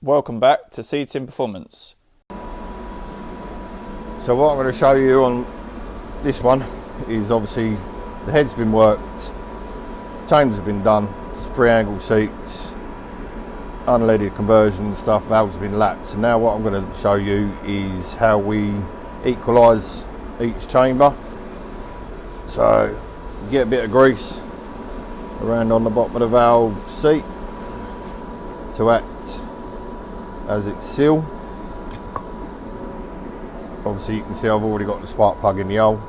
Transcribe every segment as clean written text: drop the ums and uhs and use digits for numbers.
Welcome back to Seating Performance. So what I'm going to show you on this one is obviously the head's been worked, chambers have been done, it's 3-angle seats, unleaded conversion and stuff, valves have been lapped. So now what I'm going to show you is how we equalise each chamber. So you get a bit of grease around on the bottom of the valve seat to act as its seal. Obviously you can see I've already got the spark plug in the hole.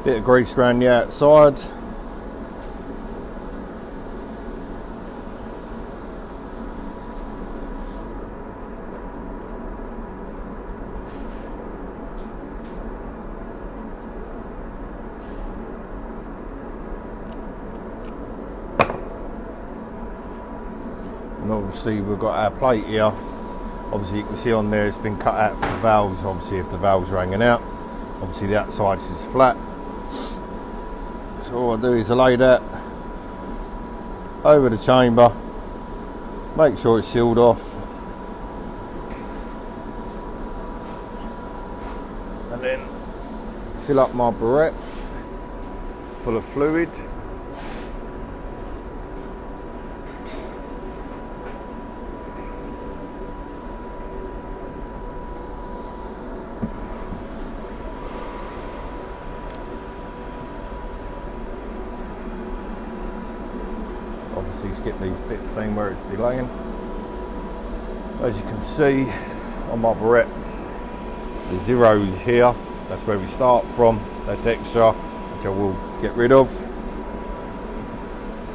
Bit of grease around the outside. And obviously we've got our plate here. Obviously you can see on there it's been cut out for the valves, obviously if the valves are hanging out. Obviously the outside is flat. So all I do is I lay that over the chamber, make sure it's sealed off, and then fill up my barrette full of fluid. Obviously skip these bits then where it's delaying. As you can see on my barrette, the zero is here, that's where we start from, that's extra, which I will get rid of.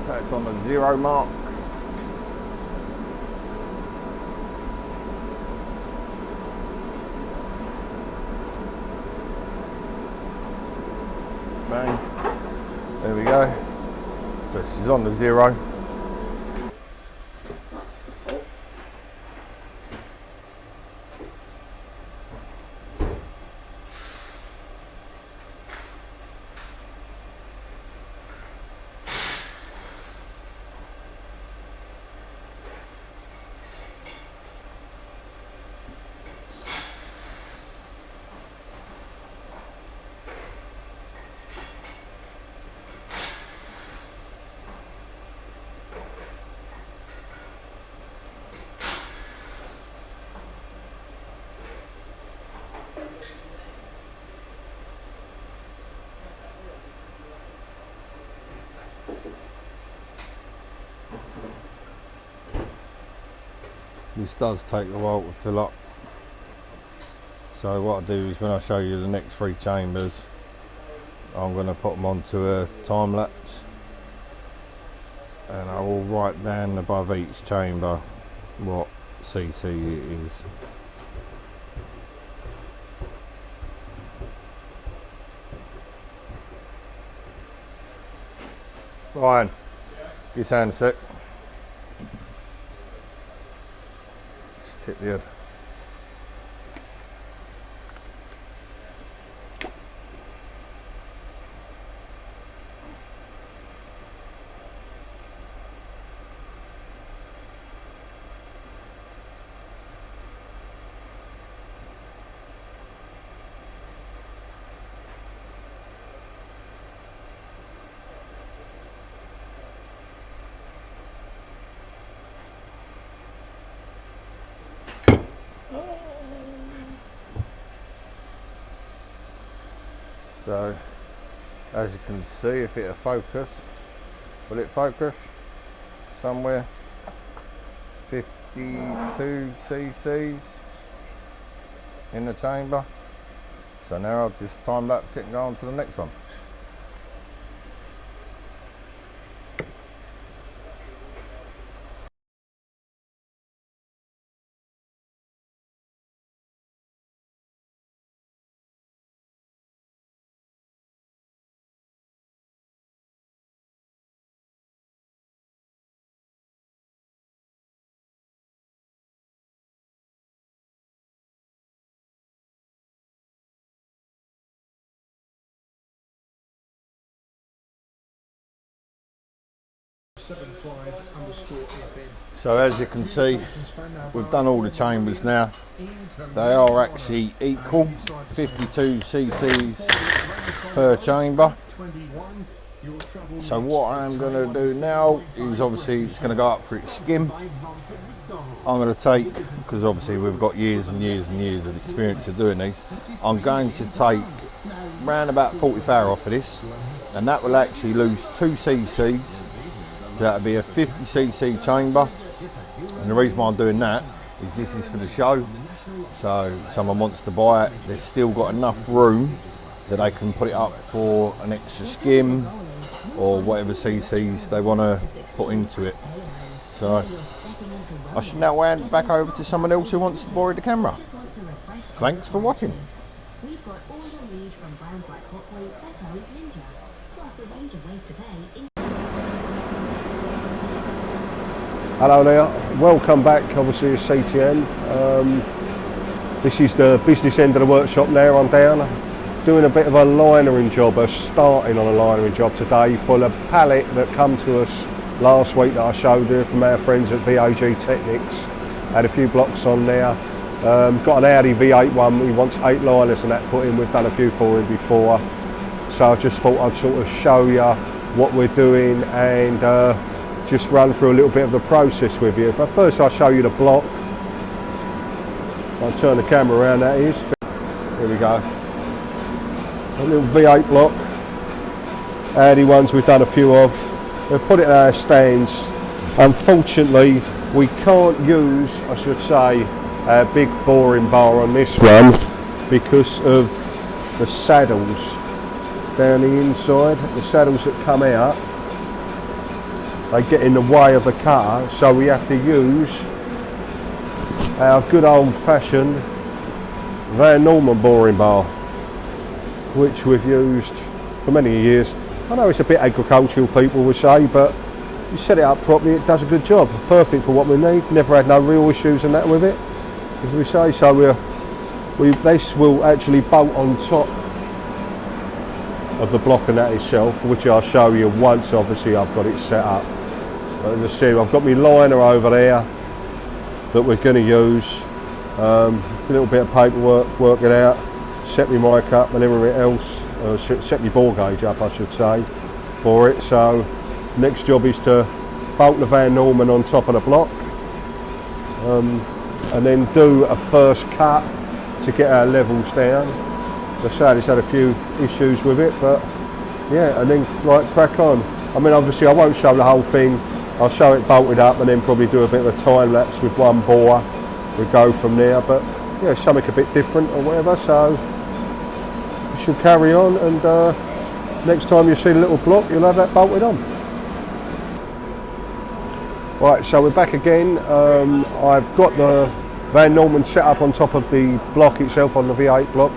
So it's on the 0 mark. Bang, there we go. So this is on the 0. This does take a while to fill up. So what I do is when I show you the next 3 chambers, I'm going to put them onto a time lapse, and I will write down above each chamber what CC it is. Ryan, give your hand a sec. Just tip the head. So as you can see, if it'll focus, will it focus somewhere? 52 cc's in the chamber. So now I'll just time lapse it and go on to the next one. So as you can see, we've done all the chambers now. They are actually equal, 52 cc's per chamber. So what I'm going to do now is, obviously it's going to go up for its skim. I'm going to take, because obviously we've got years and years and years of experience of doing these, I'm going to take around about 45 off of this, and that will actually lose 2 cc's. So that'll be a 50 cc chamber. And the reason why I'm doing that is this is for the show. So if someone wants to buy it, they've still got enough room that they can put it up for an extra skim or whatever cc's they want to put into it. So I should now hand back over to someone else who wants to borrow the camera. Thanks for watching. We've got all you'll need from brands like Hotpoint, Echo and Ninja, plus a range of ways to pay. Hello there, welcome back. Obviously it's CTN. This is the business end of the workshop now. I'm down doing a bit of a linering job, starting on a linering job today for the pallet that come to us last week that I showed you from our friends at VAG Technics. Had a few blocks on there. Got an Audi V8 one, he wants 8 liners and that put in. We've done a few for him before. So I just thought I'd sort of show you what we're doing and just run through a little bit of the process with you. But first I'll show you the block. I'll turn the camera around, that is. Here we go. A little V8 block. Audi ones we've done a few of. We've put it in our stands. Unfortunately, we can't use, I should say, a big boring bar on this one because of the saddles down the inside. The saddles that come out, they get in the way of the car, so we have to use our good old-fashioned Van Norman boring bar, which we've used for many years. I know it's a bit agricultural, people will say, but you set it up properly, it does a good job. Perfect for what we need. Never had no real issues and that with it, as we say. So this will actually bolt on top of the block and that itself, which I'll show you once obviously I've got it set up. But as I see, I've got my liner over there that we're going to use. A little bit of paperwork, work it out, set my mic up and everything else. Set my bore gauge up, I should say, for it. So next job is to bolt the Van Norman on top of the block, and then do a first cut to get our levels down. As I say, it's had a few issues with it, but yeah, and then like crack on. I mean, obviously I won't show the whole thing. I'll show it bolted up and then probably do a bit of a time lapse with one bore. We go from there, but yeah, something a bit different or whatever. So we shall carry on, and next time you see the little block, you'll have that bolted on. Right, so we're back again. I've got the Van Norman set up on top of the block itself, on the V8 block.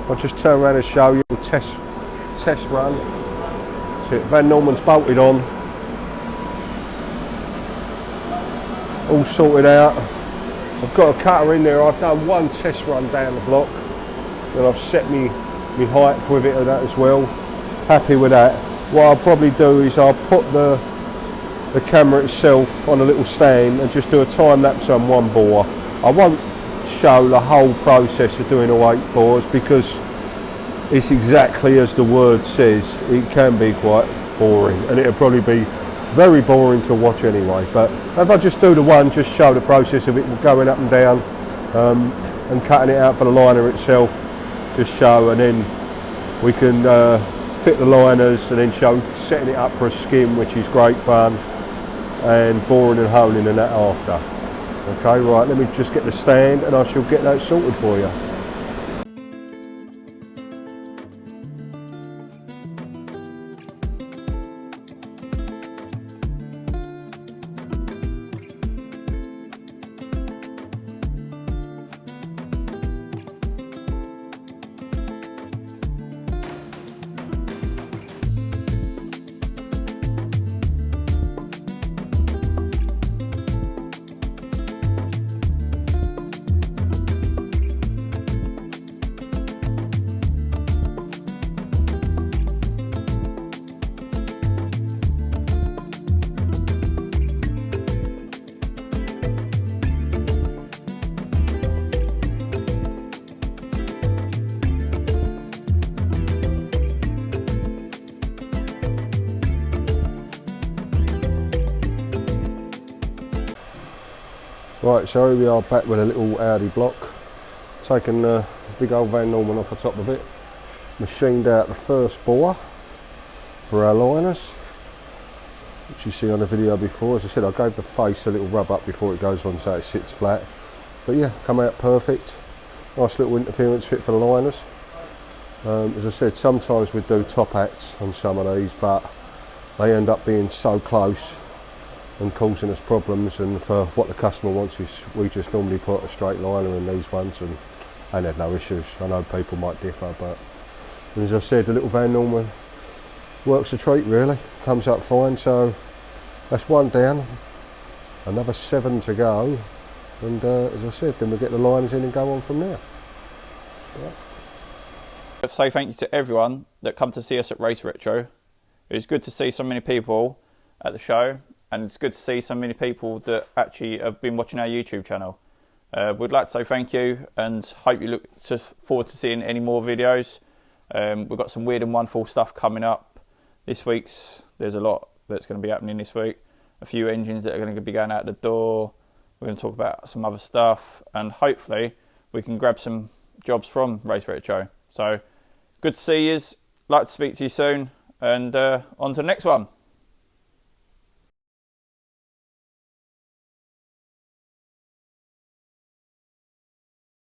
I'll just turn around and show you the test run. So Van Norman's bolted on, all sorted out. I've got a cutter in there. I've done one test run down the block, and I've set me height with it and that as well. Happy with that. What I'll probably do is I'll put the camera itself on a little stand and just do a time lapse on one bore. I won't show the whole process of doing all 8 bores because it's exactly as the word says. It can be quite boring, and it'll probably be very boring to watch anyway. But if I just do the one, just show the process of it going up and down, and cutting it out for the liner itself, just show, and then we can fit the liners and then show setting it up for a skim, which is great fun, and boring and honing and that after. Okay, right, let me just get the stand and I shall get that sorted for you. Right, so here we are back with a little Audi block. Taken the big old Van Norman off the top of it. Machined out the first bore for our liners, which you see on the video before. As I said, I gave the face a little rub up before it goes on so it sits flat. But yeah, come out perfect. Nice little interference fit for the liners. As I said, sometimes we do top hats on some of these, but they end up being so close and causing us problems, and for what the customer wants is we just normally put a straight liner in these ones, and ain't had no issues. I know people might differ, but as I said, the little Van Norman works a treat really, comes up fine. So that's one down, another 7 to go, and as I said, then we get the liners in and go on from there. Say thank you to everyone that come to see us at Race Retro. It was good to see so many people at the show, and it's good to see so many people that actually have been watching our YouTube channel. We'd like to say thank you, and hope you look forward to seeing any more videos. We've got some weird and wonderful stuff coming up this week's. There's a lot that's going to be happening this week. A few engines that are going to be going out the door. We're going to talk about some other stuff, and hopefully we can grab some jobs from Race Retro. So good to see you. Like to speak to you soon, and on to the next one.